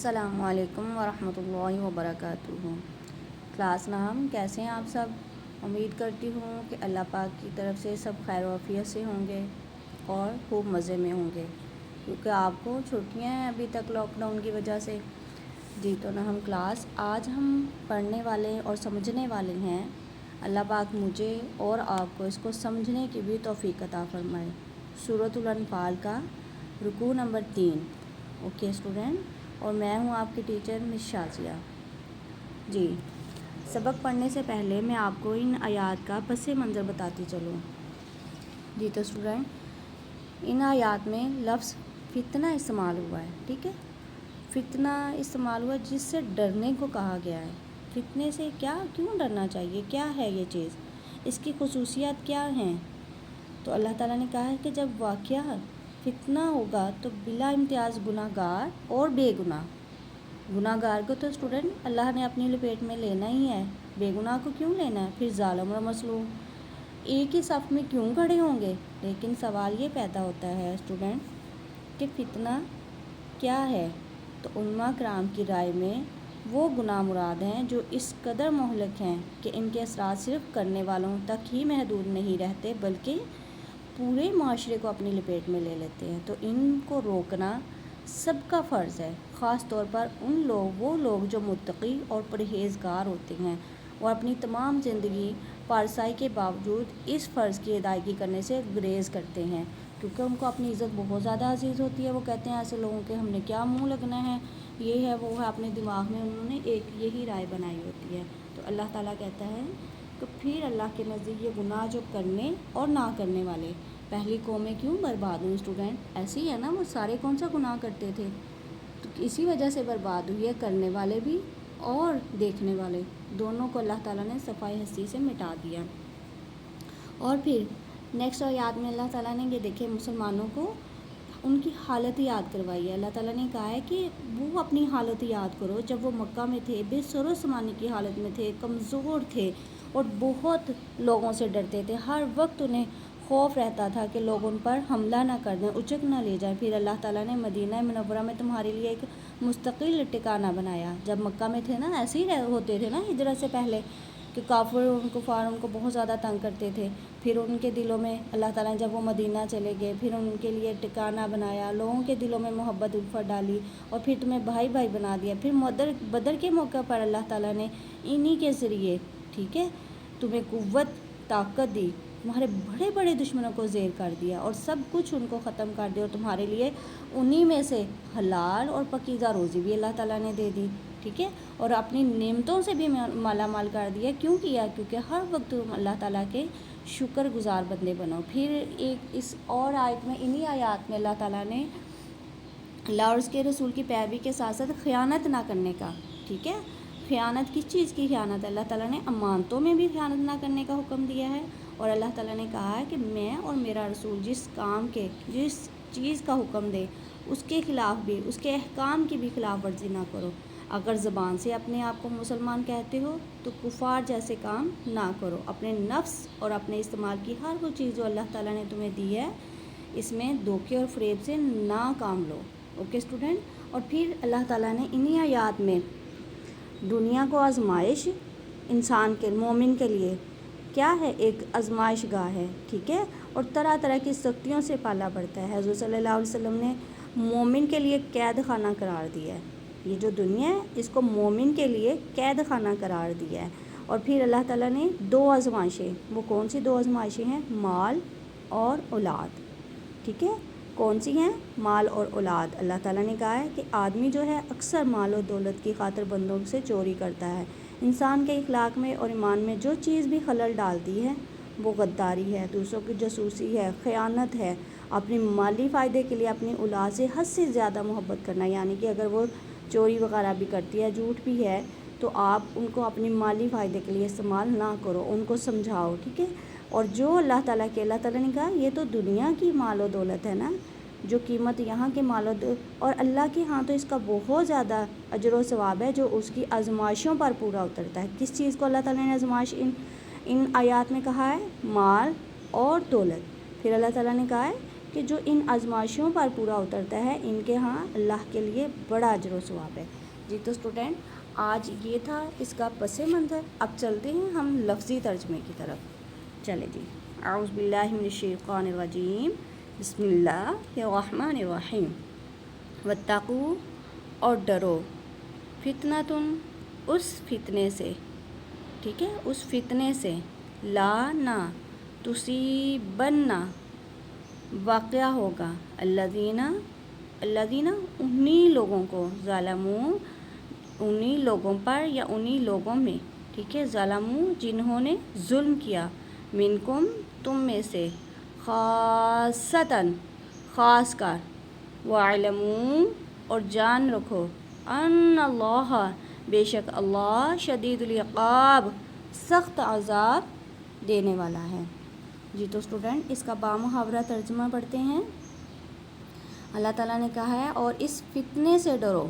السلام علیکم ورحمۃ اللہ وبرکاتہ۔ کلاس نام کیسے ہیں آپ سب؟ امید کرتی ہوں کہ اللہ پاک کی طرف سے سب خیر و عافیت سے ہوں گے اور خوب مزے میں ہوں گے، کیونکہ آپ کو چھٹیاں ہیں ابھی تک لاک ڈاؤن کی وجہ سے۔ جی تو نا ہم کلاس آج ہم پڑھنے والے اور سمجھنے والے ہیں۔ اللہ پاک مجھے اور آپ کو اس کو سمجھنے کی بھی توفیق عطا فرمائے۔ سورۃ الانفال کا رکوع نمبر 3۔ اوکے اسٹوڈنٹ، اور میں ہوں آپ کی ٹیچر مس شازیہ۔ جی سبق پڑھنے سے پہلے میں آپ کو ان آیات کا پس منظر بتاتی چلوں۔ جی تو اسٹوڈنٹ، ان آیات میں لفظ فتنہ استعمال ہوا ہے، ٹھیک ہے؟ فتنہ استعمال ہوا جس سے ڈرنے کو کہا گیا ہے۔ فتنے سے کیوں ڈرنا چاہیے؟ کیا ہے یہ چیز؟ اس کی خصوصیات کیا ہیں؟ تو اللہ تعالیٰ نے کہا ہے کہ جب واقعہ فتنہ ہوگا تو بلا امتیاز گناہ گار اور بے گناہ گار کو تو اسٹوڈنٹ اللہ نے اپنی لپیٹ میں لینا ہی ہے، بے گناہ کو کیوں لینا ہے؟ پھر ظالم اور مظلوم ایک ہی صف میں کیوں کھڑے ہوں گے؟ لیکن سوال یہ پیدا ہوتا ہے اسٹوڈنٹ کہ فتنہ کیا ہے؟ تو علماء کرام کی رائے میں وہ گناہ مراد ہیں جو اس قدر مہلک ہیں کہ ان کے اثرات صرف کرنے والوں تک ہی محدود نہیں رہتے بلکہ پورے معاشرے کو اپنی لپیٹ میں لے لیتے ہیں۔ تو ان کو روکنا سب کا فرض ہے، خاص طور پر وہ لوگ جو متقی اور پرہیزگار ہوتے ہیں اور اپنی تمام زندگی پارسائی کے باوجود اس فرض کی ادائیگی کرنے سے گریز کرتے ہیں، کیونکہ ان کو اپنی عزت بہت زیادہ عزیز ہوتی ہے۔ وہ کہتے ہیں ایسے لوگوں کے ہم نے کیا منہ لگنا ہے، یہ ہے وہ ہے، اپنے دماغ میں انہوں نے ایک یہی رائے بنائی ہوتی ہے۔ تو اللہ تعالیٰ کہتا ہے کہ پھر اللہ کے نزدیک یہ گناہ جو کرنے اور نہ کرنے والے، پہلی قومیں کیوں برباد ہوئی اسٹوڈنٹ؟ ایسے ہی ہے نا، وہ سارے کون سا گناہ کرتے تھے، تو اسی وجہ سے برباد ہوئی ہے، کرنے والے بھی اور دیکھنے والے دونوں کو اللہ تعالیٰ نے صفائی ہستی سے مٹا دیا۔ اور پھر نیکسٹ آیات میں اللہ تعالیٰ نے یہ دیکھے مسلمانوں کو ان کی حالت یاد کروائی ہے۔ اللہ تعالیٰ نے کہا ہے کہ وہ اپنی حالت یاد کرو جب وہ مکہ میں تھے، بے سر و سامانی کی حالت میں تھے، کمزور تھے اور بہت لوگوں سے ڈرتے تھے۔ ہر وقت انہیں خوف رہتا تھا کہ لوگ ان پر حملہ نہ کر دیں، اچک نہ لے جائیں۔ پھر اللہ تعالیٰ نے مدینہ منورہ میں تمہارے لیے ایک مستقل ٹھکانہ بنایا۔ جب مکہ میں تھے نا، ایسے ہی ہوتے تھے نا ہجرت سے پہلے، کہ کافر ان کو بہت زیادہ تنگ کرتے تھے۔ پھر ان کے دلوں میں اللہ تعالیٰ نے جب وہ مدینہ چلے گئے، پھر ان کے لیے ٹھکانہ بنایا، لوگوں کے دلوں میں محبت الفت ڈالی اور پھر تمہیں بھائی بھائی بنا دیا۔ پھر بدر کے موقع پر اللہ تعالیٰ نے انہی کے ذریعے، ٹھیک ہے، تمہیں قوت طاقت دی، تمہارے بڑے بڑے دشمنوں کو زیر کر دیا اور سب کچھ ان کو ختم کر دیا، اور تمہارے لیے انہی میں سے حلال اور پاکیزہ روزی بھی اللہ تعالیٰ نے دے دی، ٹھیک ہے، اور اپنی نعمتوں سے بھی مالا مال کر دیا۔ کیوں کیا؟ کیونکہ ہر وقت تم اللہ تعالیٰ کے شکر گزار بندے بنو۔ پھر ایک اس اور آیت میں، انہی آیات میں اللہ تعالیٰ نے اللہ اور اس کے رسول کی پیروی کے ساتھ ساتھ خیانت نہ کرنے کا، ٹھیک ہے، خیانت کس چیز کی خیانت ہے؟ اللہ تعالیٰ نے امانتوں میں بھی خیانت نہ کرنے کا حکم دیا ہے، اور اللہ تعالیٰ نے کہا ہے کہ میں اور میرا رسول جس چیز کا حکم دے اس کے خلاف بھی، اس کے احکام کی بھی خلاف ورزی نہ کرو۔ اگر زبان سے اپنے آپ کو مسلمان کہتے ہو تو کفار جیسے کام نہ کرو۔ اپنے نفس اور اپنے استعمال کی ہر وہ چیز جو اللہ تعالیٰ نے تمہیں دی ہے، اس میں دھوکے اور فریب سے نہ کام لو۔ اوکے اسٹوڈنٹ، اور پھر اللہ تعالیٰ نے انہی آیات میں دنیا کو آزمائش، انسان کے مومن کے لیے کیا ہے؟ ایک آزمائش گاہ ہے، ٹھیک ہے، اور طرح طرح کی سختیوں سے پالا پڑتا ہے۔ حضور صلی اللہ علیہ وسلم نے مومن کے لیے قید خانہ قرار دیا ہے۔ یہ جو دنیا ہے اس کو مومن کے لیے قید خانہ قرار دیا ہے۔ اور پھر اللہ تعالیٰ نے 2 آزمائشیں، وہ کون سی 2 آزمائشیں ہیں؟ مال اور اولاد، ٹھیک ہے، کون سی ہیں؟ مال اور اولاد۔ اللہ تعالیٰ نے کہا ہے کہ آدمی جو ہے اکثر مال و دولت کی خاطر بندوں سے چوری کرتا ہے۔ انسان کے اخلاق میں اور ایمان میں جو چیز بھی خلل ڈالتی ہے وہ غداری ہے، دوسروں کی جاسوسی ہے، خیانت ہے، اپنی مالی فائدے کے لیے اپنی اولاد سے حد سے زیادہ محبت کرنا، یعنی کہ اگر وہ چوری وغیرہ بھی کرتی ہے، جھوٹ بھی ہے، تو آپ ان کو اپنی مالی فائدے کے لیے استعمال نہ کرو، ان کو سمجھاؤ، ٹھیک ہے۔ اور جو اللہ تعالیٰ نے کہا یہ تو دنیا کی مال و دولت ہے نا، جو قیمت یہاں کے مال و دولت، اور اللہ کے ہاں تو اس کا بہت زیادہ اجر و ثواب ہے جو اس کی آزمائشوں پر پورا اترتا ہے۔ کس چیز کو اللہ تعالیٰ نے آزمائش ان آیات میں کہا ہے؟ مال اور دولت۔ پھر اللہ تعالیٰ نے کہا ہے کہ جو ان آزمائشوں پر پورا اترتا ہے ان کے ہاں اللہ کے لیے بڑا اجر و ثواب ہے۔ جی تو اسٹوڈنٹ آج یہ تھا اس کا پس منظر، اب چلتے ہیں ہم لفظی ترجمے کی طرف۔ چلے جی، اعوذ باللہ من الشیطان الرجیم، بسم اللہ الرحمن الرحیم۔ واتقوا، اور ڈرو، فتنۃ، اس فتنے سے، ٹھیک ہے، اس فتنے سے، لا نہ، تصیبن، واقعہ ہوگا، الذین انہی لوگوں کو، ظالموا، انہی لوگوں پر یا انہی لوگوں میں، ٹھیک ہے، ظالموا جنہوں نے ظلم کیا، منکم تم میں سے، خاصتاً خاص کر، وَاعْلَمُوا اور جان رکھو، ان اللہ بے شک اللہ شدید العقاب سخت عذاب دینے والا ہے۔ جی تو اسٹوڈنٹ اس کا بامحاورہ ترجمہ پڑھتے ہیں۔ اللہ تعالیٰ نے کہا ہے اور اس فتنے سے ڈرو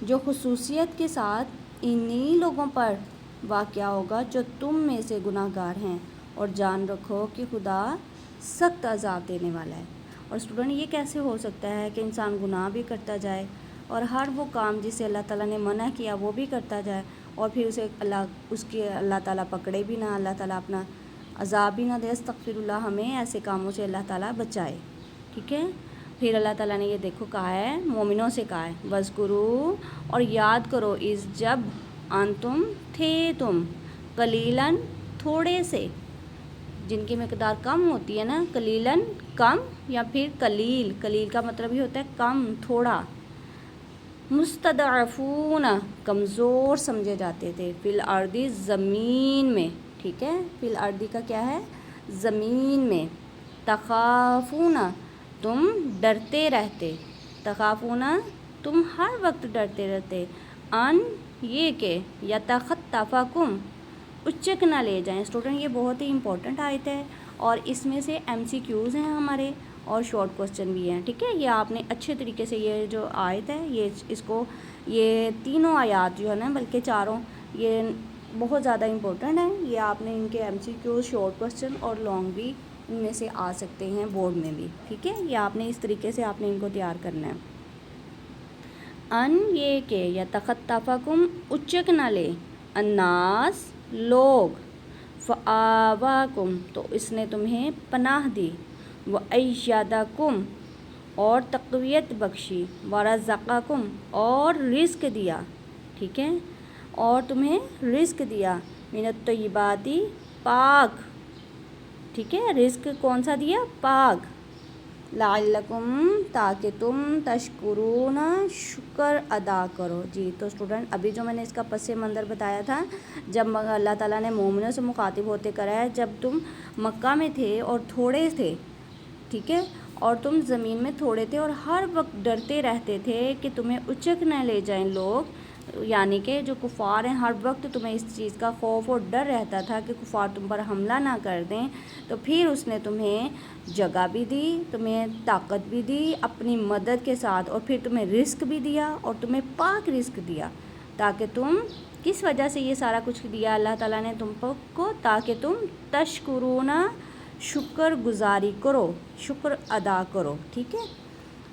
جو خصوصیت کے ساتھ انہی لوگوں پر واقع ہوگا جو تم میں سے گناہ گار ہیں، اور جان رکھو کہ خدا سخت عذاب دینے والا ہے۔ اور اسٹوڈنٹ یہ کیسے ہو سکتا ہے کہ انسان گناہ بھی کرتا جائے اور ہر وہ کام جسے اللہ تعالیٰ نے منع کیا وہ بھی کرتا جائے، اور پھر اسے اللہ تعالیٰ پکڑے بھی نہ، اللہ تعالیٰ اپنا عذاب بھی نہ دے۔ استغفر اللہ، ہمیں ایسے کاموں سے اللہ تعالیٰ بچائے، ٹھیک ہے۔ پھر اللہ تعالیٰ نے یہ دیکھو کہا ہے، مومنوں سے کہا ہے، وَاذْكُرُوا اور یاد کرو، اذ جب، انتم تھے تم، قلیلاً تھوڑے سے، جن کی مقدار کم ہوتی ہے نا، قلیلاً کم، یا پھر قلیل، قلیل کا مطلب ہی ہوتا ہے کم، تھوڑا، مستضعفون کمزور سمجھے جاتے تھے، فی الارض زمین میں، ٹھیک ہے، فی الارض کا کیا ہے، زمین میں، تخافون تم ڈرتے رہتے، تخافون تم ہر وقت ڈرتے رہتے، ان یہ کہ یتخطفکم اچک نہ لے جائیں۔ اسٹوڈنٹ یہ بہت ہی امپورٹنٹ آیت ہے اور اس میں سے MCQs ہیں ہمارے اور شارٹ کوسچن بھی ہیں، ٹھیک ہے۔ یہ آپ نے اچھے طریقے سے یہ جو آیت ہے یہ تینوں آیات جو ہے نا، بلکہ چاروں، یہ بہت زیادہ امپورٹنٹ ہیں۔ یہ آپ نے ان کے MCQs، شارٹ کوسچن اور لانگ بھی ان میں سے آ سکتے ہیں بورڈ میں بھی، ٹھیک ہے۔ یہ آپ نے اس طریقے سے آپ نے ان کو تیار کرنا ہے۔ ان یہ کہ یتخطفکم اچک نہ لے، الناس لوگ، فآواکم تو اس نے تمہیں پناہ دی، وأیدکم اور تقویت بخشی، ورزقکم اور رزق دیا، ٹھیک ہے، اور تمہیں رزق دیا، من الطیبات پاک، ٹھیک ہے، رزق کون سا دیا، پاک، لعلکم تاکہ تم تشکرون شکر ادا کرو۔ جی تو اسٹوڈنٹ ابھی جو میں نے اس کا پس منظر بتایا تھا، جب اللہ تعالیٰ نے مومنوں سے مخاطب ہوتے کرا ہے، جب تم مکہ میں تھے اور تھوڑے تھے، ٹھیک ہے، اور تم زمین میں تھوڑے تھے اور ہر وقت ڈرتے رہتے تھے کہ تمہیں اچک نہ لے جائیں لوگ، یعنی کہ جو کفار ہیں ہر وقت تمہیں اس چیز کا خوف اور ڈر رہتا تھا کہ کفار تم پر حملہ نہ کر دیں، تو پھر اس نے تمہیں جگہ بھی دی، تمہیں طاقت بھی دی اپنی مدد کے ساتھ، اور پھر تمہیں رزق بھی دیا اور تمہیں پاک رزق دیا، تاکہ تم کس وجہ سے یہ سارا کچھ دیا اللہ تعالیٰ نے تم کو، تاکہ تم تشکرون شکر گزاری کرو، شکر ادا کرو، ٹھیک ہے۔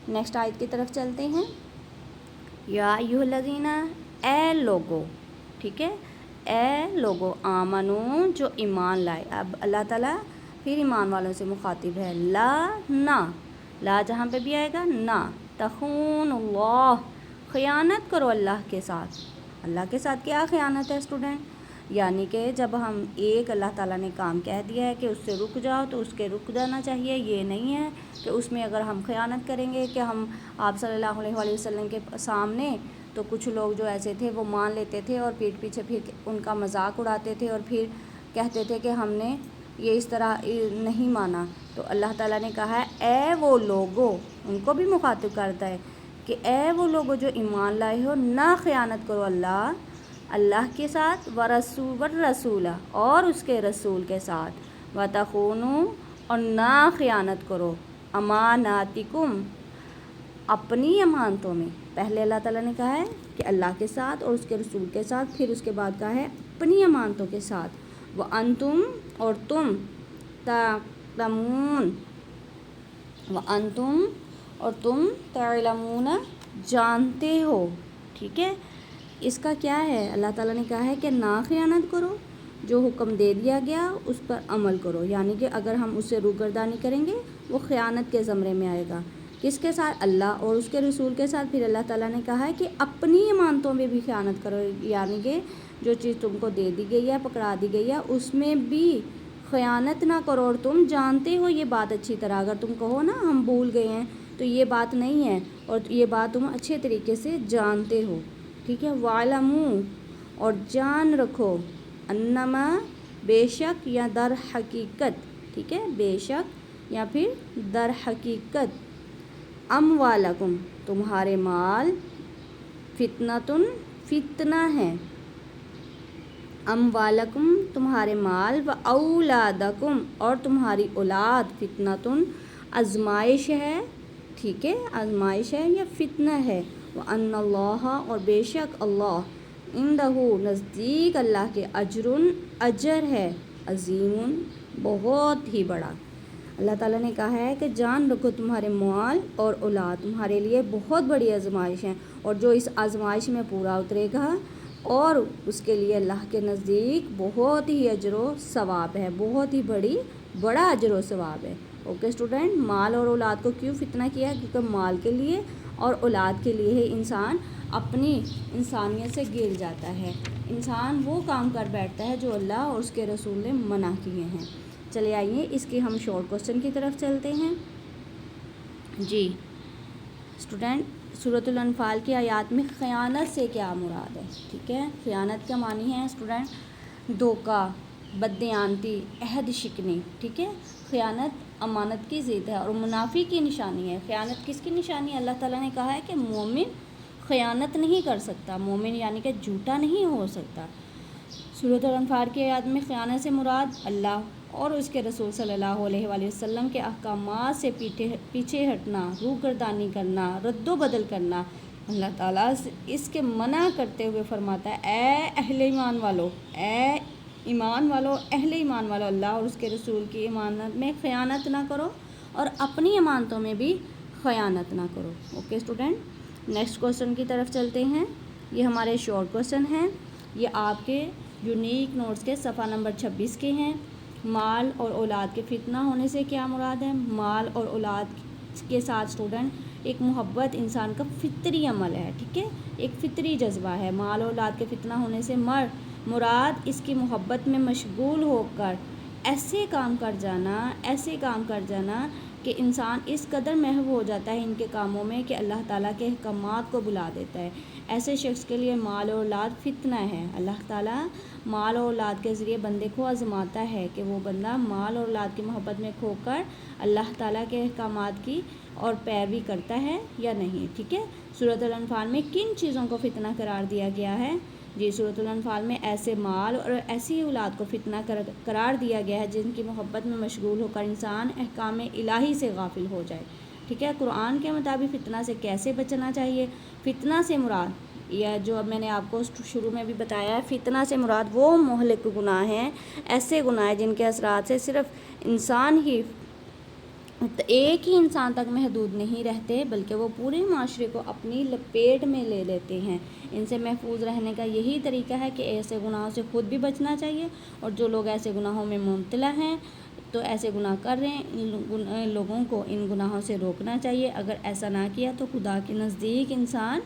نیکسٹ آیت کی طرف چلتے ہیں۔ یا ایھا الذین، اے لوگو، ٹھیک ہے، اے لوگو، آمنو جو ایمان لائے۔ اب اللہ تعالیٰ پھر ایمان والوں سے مخاطب ہے، لا نہ، لا جہاں پہ بھی آئے گا نہ، تخون اللہ خیانت کرو اللہ کے ساتھ۔ اللہ کے ساتھ کیا خیانت ہے اسٹوڈنٹ؟ یعنی کہ جب ہم ایک اللہ تعالیٰ نے کام کہہ دیا ہے کہ اس سے رک جاؤ تو اس کے رک جانا چاہیے، یہ نہیں ہے کہ اس میں اگر ہم خیانت کریں گے کہ ہم آپ صلی اللہ علیہ وآلہ وسلم کے سامنے، تو کچھ لوگ جو ایسے تھے وہ مان لیتے تھے اور پیٹھ پیچھے پھر ان کا مذاق اڑاتے تھے اور پھر کہتے تھے کہ ہم نے یہ اس طرح نہیں مانا۔ تو اللہ تعالیٰ نے کہا ہے اے وہ لوگو، ان کو بھی مخاطب کرتا ہے کہ اے وہ لوگو جو ایمان لائے ہو، نہ خیانت کرو اللہ کے ساتھ، والرسول اور اس کے رسول کے ساتھ، وتخونوا اور نہ خیانت کرو، اماناتکم اپنی امانتوں میں۔ پہلے اللہ تعالیٰ نے کہا ہے کہ اللہ کے ساتھ اور اس کے رسول کے ساتھ، پھر اس کے بعد کہا ہے اپنی امانتوں کے ساتھ، وانتم اور تم تعلمون وَأَنْتُمْ اور تم تعلمون جانتے ہو. ٹھیک ہے، اس کا کیا ہے؟ اللہ تعالیٰ نے کہا ہے کہ نہ خیانت کرو، جو حکم دے دیا گیا اس پر عمل کرو. یعنی کہ اگر ہم اس سے روگردانی کریں گے وہ خیانت کے زمرے میں آئے گا. کس کے ساتھ؟ اللہ اور اس کے رسول کے ساتھ. پھر اللہ تعالیٰ نے کہا ہے کہ اپنی امانتوں میں بھی خیانت کرو. یعنی کہ جو چیز تم کو دے دی گئی ہے، پکڑا دی گئی ہے، اس میں بھی خیانت نہ کرو. اور تم جانتے ہو یہ بات اچھی طرح. اگر تم کہو نا ہم بھول گئے ہیں تو یہ بات نہیں ہے، اور یہ بات تم اچھے طریقے سے جانتے ہو. ٹھیک ہے، وَاعْلَمُوا اور جان رکھو، انما بے شک یا در حقیقت. ٹھیک ہے، بے شک یا پھر در حقیقت، اموالکم تمہارے مال، فتنتن فتنہ ہے، اموالکم تمہارے مال، و اولادکم اور تمہاری اولاد، فتنتن آزمائش ہے. ٹھیک ہے، آزمائش ہے یا فتنہ ہے. وَأَنَّ اللَّهَ اور بے شک اللہ، عندہ نزدیک اللہ کے، اجر ہے، عظیم بہت ہی بڑا. اللہ تعالیٰ نے کہا ہے کہ جان رکھو تمہارے مال اور اولاد تمہارے لیے بہت بڑی آزمائش ہے، اور جو اس آزمائش میں پورا اترے گا اور اس کے لیے اللہ کے نزدیک بہت ہی اجر و ثواب ہے، بہت ہی بڑا اجر و ثواب ہے. اوکے اسٹوڈنٹ، مال اور اولاد کو کیوں فتنہ کیا؟ کیونکہ مال کے لیے اور اولاد کے لیے ہی انسان اپنی انسانیت سے گر جاتا ہے. انسان وہ کام کر بیٹھتا ہے جو اللہ اور اس کے رسول نے منع کیے ہیں. چلے آئیے اس کی ہم شارٹ کوسچن کی طرف چلتے ہیں. جی اسٹوڈنٹ، سورۃ الانفال کی آیات میں خیانت سے کیا مراد ہے؟ ٹھیک ہے، خیانت کا معنی ہے اسٹوڈنٹ دھوکہ، بددیانتی، عہد شکنی. ٹھیک ہے، خیانت امانت کی ضد ہے اور منافق کی نشانی ہے. خیانت کس کی نشانی ہے؟ اللہ تعالیٰ نے کہا ہے کہ مومن خیانت نہیں کر سکتا، مومن یعنی کہ جھوٹا نہیں ہو سکتا. سورۃ الانفال کی آیات میں خیانت سے مراد اللہ اور اس کے رسول صلی اللہ علیہ وآلہ وسلم کے احکامات سے پیچھے ہٹنا، روگردانی کرنا، رد و بدل کرنا. اللہ تعالیٰ اس کے منع کرتے ہوئے فرماتا ہے اے اہل ایمان والو، اے ایمان والو، اہل ایمان والو، اللہ اور اس کے رسول کی امانت میں خیانت نہ کرو اور اپنی امانتوں میں بھی خیانت نہ کرو. اوکے اسٹوڈنٹ، نیکسٹ کوسچن کی طرف چلتے ہیں. یہ ہمارے شارٹ کوسچن ہیں، یہ آپ کے یونیک نوٹس کے صفحہ نمبر 26 کے ہیں. مال اور اولاد کے فتنہ ہونے سے کیا مراد ہے؟ مال اور اولاد کے ساتھ اسٹوڈنٹ ایک محبت انسان کا فطری عمل ہے. ٹھیک ہے، ایک فطری جذبہ ہے. مال اور اولاد کے فتنہ ہونے سے مراد اس کی محبت میں مشغول ہو کر ایسے کام کر جانا کہ انسان اس قدر محو ہو جاتا ہے ان کے کاموں میں کہ اللہ تعالیٰ کے احکامات کو بھلا دیتا ہے. ایسے شخص کے لیے مال اور اولاد فتنہ ہے. اللہ تعالیٰ مال اور اولاد کے ذریعے بندے کو آزماتا ہے کہ وہ بندہ مال اور اولاد کی محبت میں کھو کر اللہ تعالیٰ کے احکامات کی اور پیروی کرتا ہے یا نہیں. ٹھیک ہے، سورۃ الانفال میں کن چیزوں کو فتنہ قرار دیا گیا ہے؟ جی سورۃ الانفال میں ایسے مال اور ایسی اولاد کو فتنہ قرار دیا گیا ہے جن کی محبت میں مشغول ہو کر انسان احکام الہی سے غافل ہو جائے. ٹھیک ہے، قرآن کے مطابق فتنہ سے کیسے بچنا چاہیے؟ فتنہ سے مراد، یا جو اب میں نے آپ کو شروع میں بھی بتایا ہے، فتنہ سے مراد وہ مہلک گناہ ہیں، ایسے گناہ ہیں جن کے اثرات سے صرف ایک ہی انسان تک محدود نہیں رہتے بلکہ وہ پورے معاشرے کو اپنی لپیٹ میں لے لیتے ہیں. ان سے محفوظ رہنے کا یہی طریقہ ہے کہ ایسے گناہوں سے خود بھی بچنا چاہیے، اور جو لوگ ایسے گناہوں میں مبتلا ہیں تو ایسے گناہ کر رہے ہیں ان لوگوں کو ان گناہوں سے روکنا چاہیے. اگر ایسا نہ کیا تو خدا کے نزدیک انسان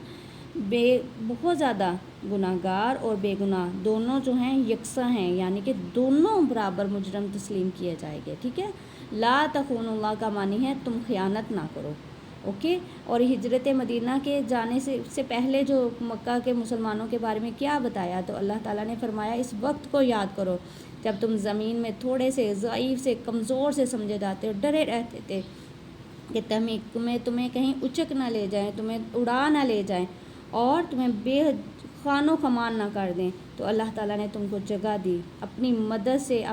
بہت زیادہ گناہ گار اور بے گناہ دونوں جو ہیں یکساں ہیں، یعنی کہ دونوں برابر مجرم تسلیم کیے جائیں گے. ٹھیک ہے، لا تخون اللہ کا معنی ہے تم خیانت نہ کرو. اوکے، اور ہجرت مدینہ کے جانے سے پہلے جو مکہ کے مسلمانوں کے بارے میں کیا بتایا؟ تو اللہ تعالیٰ نے فرمایا اس وقت کو یاد کرو جب تم زمین میں تھوڑے سے ضعیف سے کمزور سے سمجھے جاتے ہو، ڈرے رہتے تھے کہ تمہیں کہیں اچک نہ لے جائیں، تمہیں اڑا نہ لے جائیں اور تمہیں بے خوان و خمان نہ کر دیں. تو اللہ تعالیٰ نے تم کو جگہ دی، اپنی مدد سے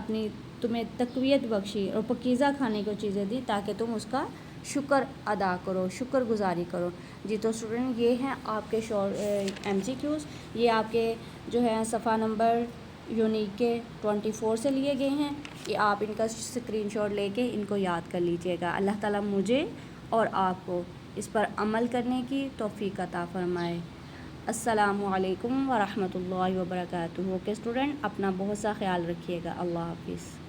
تمہیں تقویت بخشی اور پاکیزہ کھانے کو چیزیں دی تاکہ تم اس کا شکر ادا کرو، شکر گزاری کرو. جی تو اسٹوڈنٹ یہ ہیں آپ کے ایم سی کیوز، یہ آپ کے جو ہے صفحہ نمبر یونیک کے 24 سے لیے گئے ہیں، کہ آپ ان کا اسکرین شاٹ لے کے ان کو یاد کر لیجیے گا۔ اللہ تعالیٰ مجھے اور آپ کو اس پر عمل کرنے کی توفیق عطا فرمائے۔ السلام علیکم ورحمۃ اللہ وبرکاتہ۔ اوکے اسٹوڈنٹ، اپنا بہت سا خیال رکھیے گا۔ اللہ حافظ۔